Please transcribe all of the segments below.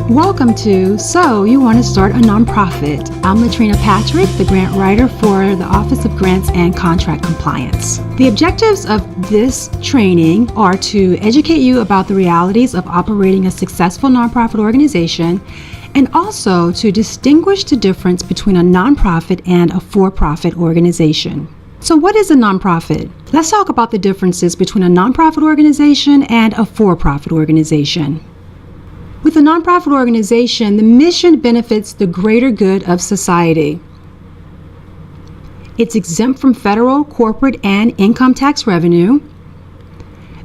Welcome to So You Want to Start a Nonprofit. I'm Latrina Patrick, the grant writer for the Office of Grants and Contract Compliance. The objectives of this training are to educate you about the realities of operating a successful nonprofit organization and also to distinguish the difference between a nonprofit and a for-profit organization. So what is a nonprofit? Let's talk about the differences between a nonprofit organization and a for-profit organization. With a nonprofit organization, the mission benefits the greater good of society. It's exempt from federal, corporate, and income tax revenue.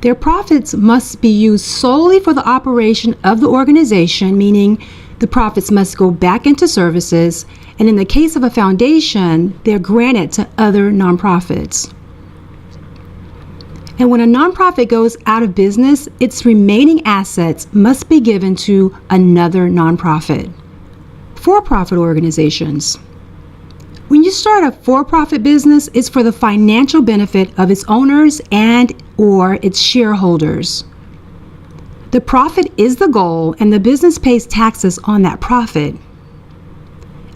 Their profits must be used solely for the operation of the organization, meaning the profits must go back into services, and in the case of a foundation, they're granted to other nonprofits. And when a nonprofit goes out of business, its remaining assets must be given to another nonprofit. For-profit organizations. When you start a for-profit business, it's for the financial benefit of its owners and/or its shareholders. The profit is the goal, and the business pays taxes on that profit.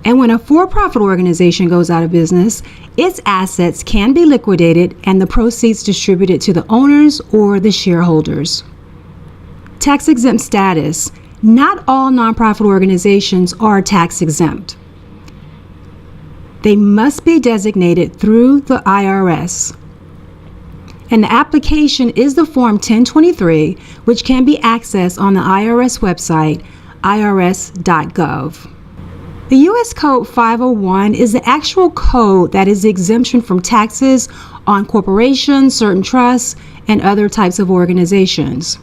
And when a for-profit organization goes out of business, its assets can be liquidated and the proceeds distributed to the owners or the shareholders. Tax-exempt status. Not all nonprofit organizations are tax-exempt. They must be designated through the IRS. And the application is the Form 1023, which can be accessed on the IRS website, irs.gov. The U.S. Code 501 is the actual code that is the exemption from taxes on corporations, certain trusts, and other types of organizations.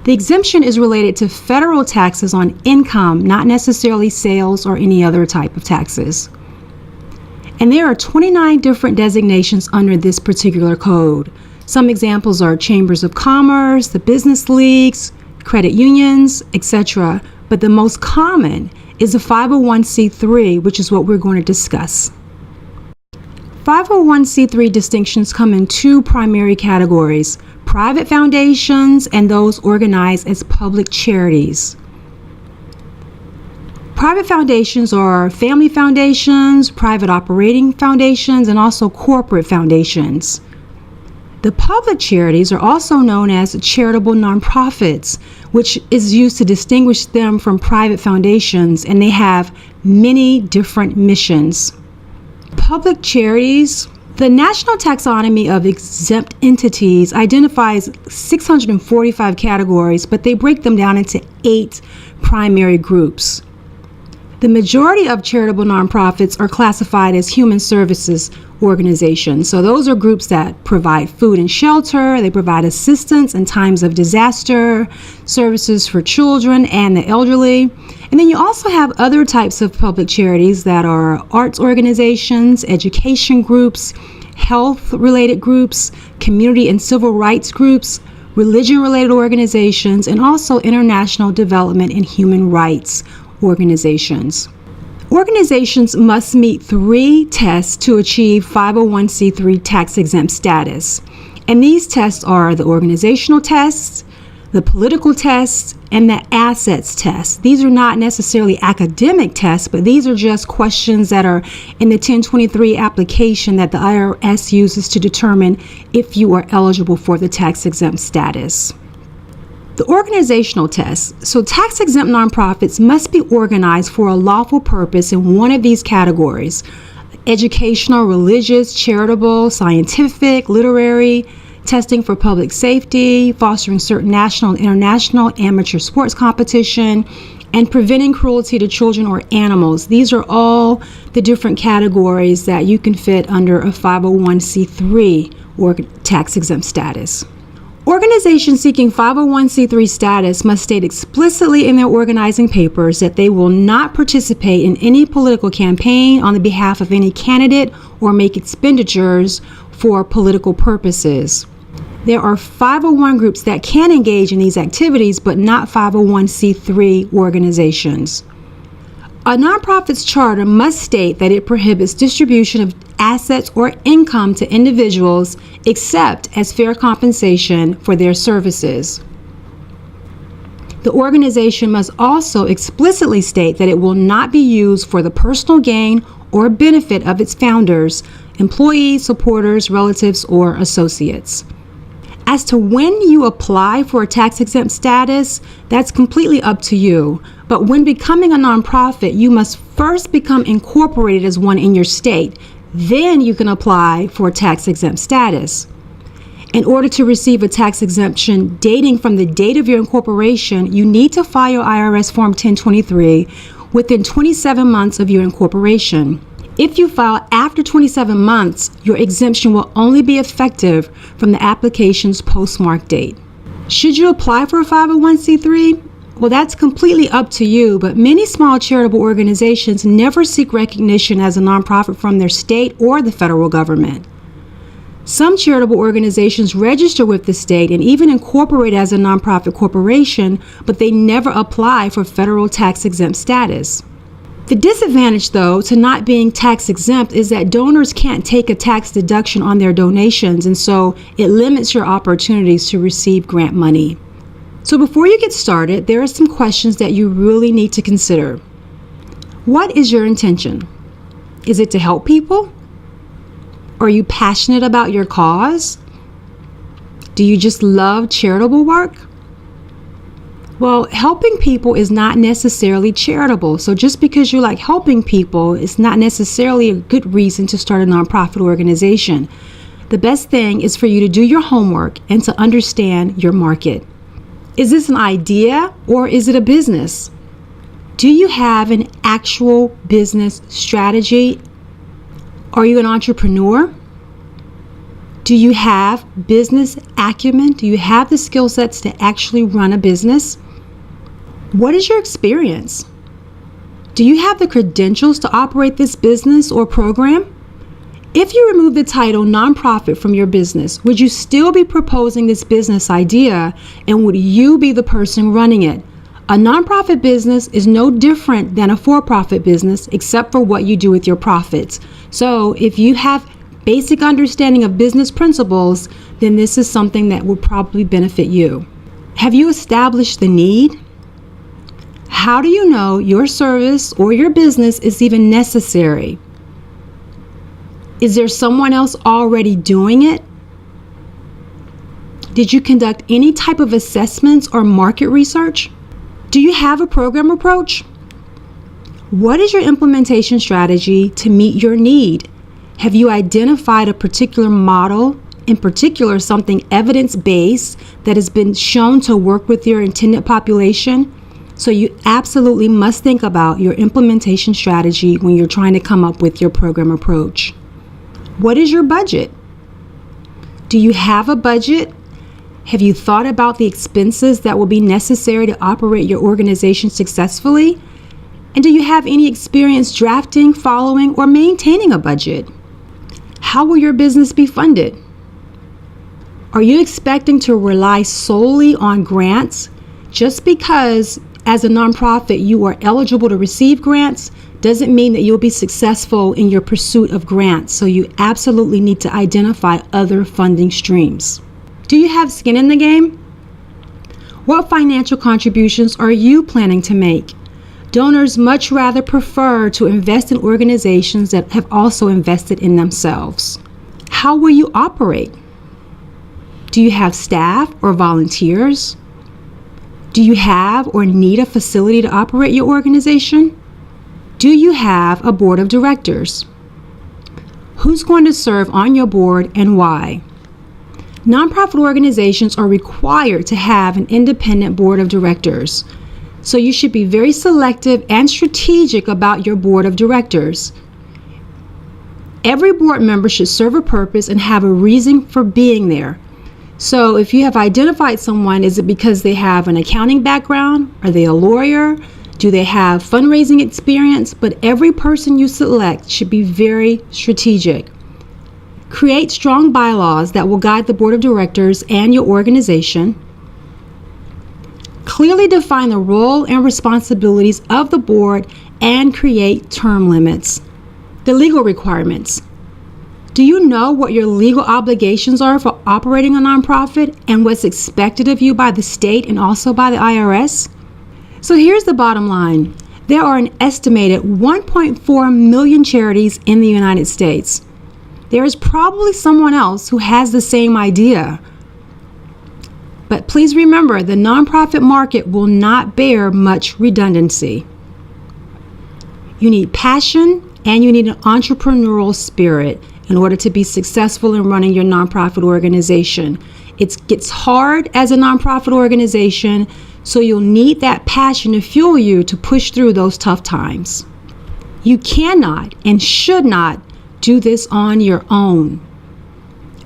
The exemption is related to federal taxes on income, not necessarily sales or any other type of taxes. And there are 29 different designations under this particular code. Some examples are chambers of commerce, the business leagues, credit unions, etc. But the most common is a 501c3, which is what we're going to discuss. 501c3 distinctions come in two primary categories: private foundations and those organized as public charities. Private foundations are family foundations, private operating foundations, and also corporate foundations. The public charities are also known as charitable nonprofits, which is used to distinguish them from private foundations, and they have many different missions. Public charities. The National Taxonomy of Exempt Entities identifies 645 categories, but they break them down into 8 primary groups. The majority of charitable nonprofits are classified as human services organizations. So those are groups that provide food and shelter, they provide assistance in times of disaster, services for children and the elderly. And then you also have other types of public charities that are arts organizations, education groups, health-related groups, community and civil rights groups, religion-related organizations, and also international development and human rights organizations. Organizations must meet 3 tests to achieve 501c3 tax-exempt status. And these tests are the organizational tests, the political tests, and the assets test. These are not necessarily academic tests, but these are just questions that are in the 1023 application that the IRS uses to determine if you are eligible for the tax-exempt status. The organizational test. So tax-exempt nonprofits must be organized for a lawful purpose in one of these categories: educational, religious, charitable, scientific, literary, testing for public safety, fostering certain national and international amateur sports competition, and preventing cruelty to children or animals. These are all the different categories that you can fit under a 501c3 or tax-exempt status. Organizations seeking 501c3 status must state explicitly in their organizing papers that they will not participate in any political campaign on the behalf of any candidate or make expenditures for political purposes. There are 501 groups that can engage in these activities, but not 501c3 organizations. A nonprofit's charter must state that it prohibits distribution of assets or income to individuals except as fair compensation for their services. The organization must also explicitly state that it will not be used for the personal gain or benefit of its founders, employees, supporters, relatives, or associates. As to when you apply for a tax-exempt status, that's completely up to you. But when becoming a nonprofit, you must first become incorporated as one in your state. Then you can apply for a tax-exempt status. In order to receive a tax exemption dating from the date of your incorporation, you need to file IRS Form 1023 within 27 months of your incorporation. If you file after 27 months, your exemption will only be effective from the application's postmark date. Should you apply for a 501c3? Well, that's completely up to you, but many small charitable organizations never seek recognition as a nonprofit from their state or the federal government. Some charitable organizations register with the state and even incorporate as a nonprofit corporation, but they never apply for federal tax-exempt status. The disadvantage, though, to not being tax-exempt is that donors can't take a tax deduction on their donations, and so it limits your opportunities to receive grant money. So before you get started, there are some questions that you really need to consider. What is your intention? Is it to help people? Are you passionate about your cause? Do you just love charitable work? Well, helping people is not necessarily charitable. So just because you like helping people, it's not necessarily a good reason to start a nonprofit organization. The best thing is for you to do your homework and to understand your market. Is this an idea or is it a business? Do you have an actual business strategy? Are you an entrepreneur? Do you have business acumen? Do you have the skill sets to actually run a business? What is your experience? Do you have the credentials to operate this business or program? If you remove the title nonprofit from your business, would you still be proposing this business idea, and would you be the person running it? A nonprofit business is no different than a for-profit business except for what you do with your profits. So if you have basic understanding of business principles, then this is something that would probably benefit you. Have you established the need? How do you know your service or your business is even necessary? Is there someone else already doing it? Did you conduct any type of assessments or market research? Do you have a program approach? What is your implementation strategy to meet your need? Have you identified a particular model, in particular something evidence-based that has been shown to work with your intended population? So you absolutely must think about your implementation strategy when you're trying to come up with your program approach. What is your budget? Do you have a budget? Have you thought about the expenses that will be necessary to operate your organization successfully? And do you have any experience drafting, following, or maintaining a budget? How will your business be funded? Are you expecting to rely solely on grants? Just because as a nonprofit you are eligible to receive grants doesn't mean that you'll be successful in your pursuit of grants. So you absolutely need to identify other funding streams. Do you have skin in the game? What financial contributions are you planning to make? Donors much rather prefer to invest in organizations that have also invested in themselves. How will you operate? Do you have staff or volunteers? Do you have or need a facility to operate your organization? Do you have a board of directors? Who's going to serve on your board and why? Nonprofit organizations are required to have an independent board of directors. So you should be very selective and strategic about your board of directors. Every board member should serve a purpose and have a reason for being there. So if you have identified someone, is it because they have an accounting background? Are they a lawyer? Do they have fundraising experience? But every person you select should be very strategic. Create strong bylaws that will guide the board of directors and your organization. Clearly define the role and responsibilities of the board and create term limits. The legal requirements. Do you know what your legal obligations are for operating a nonprofit and what's expected of you by the state and also by the IRS? So here's the bottom line. There are an estimated 1.4 million charities in the United States. There is probably someone else who has the same idea. But please remember, the nonprofit market will not bear much redundancy. You need passion and you need an entrepreneurial spirit in order to be successful in running your nonprofit organization. It gets hard as a nonprofit organization, so you'll need that passion to fuel you to push through those tough times. You cannot and should not do this on your own.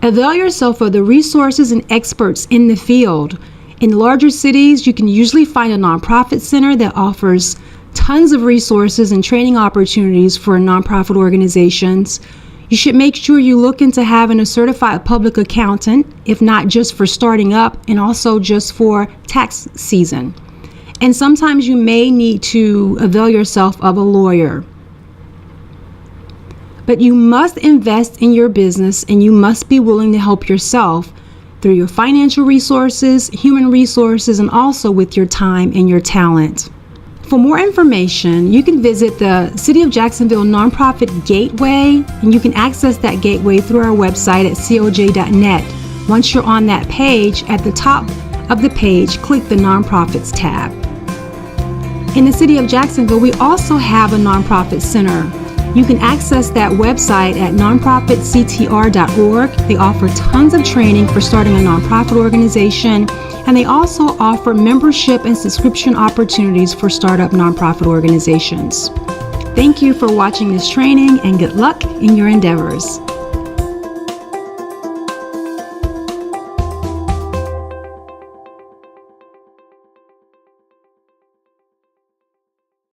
Avail yourself of the resources and experts in the field. In larger cities, you can usually find a nonprofit center that offers tons of resources and training opportunities for nonprofit organizations. You should make sure you look into having a certified public accountant, if not just for starting up and also just for tax season. And sometimes you may need to avail yourself of a lawyer. But you must invest in your business and you must be willing to help yourself through your financial resources, human resources, and also with your time and your talent. For more information, you can visit the City of Jacksonville Nonprofit Gateway, and you can access that gateway through our website at coj.net. Once you're on that page, at the top of the page, click the Nonprofits tab. In the City of Jacksonville, we also have a nonprofit center. You can access that website at nonprofitctr.org. They offer tons of training for starting a nonprofit organization, and they also offer membership and subscription opportunities for startup nonprofit organizations. Thank you for watching this training, and good luck in your endeavors.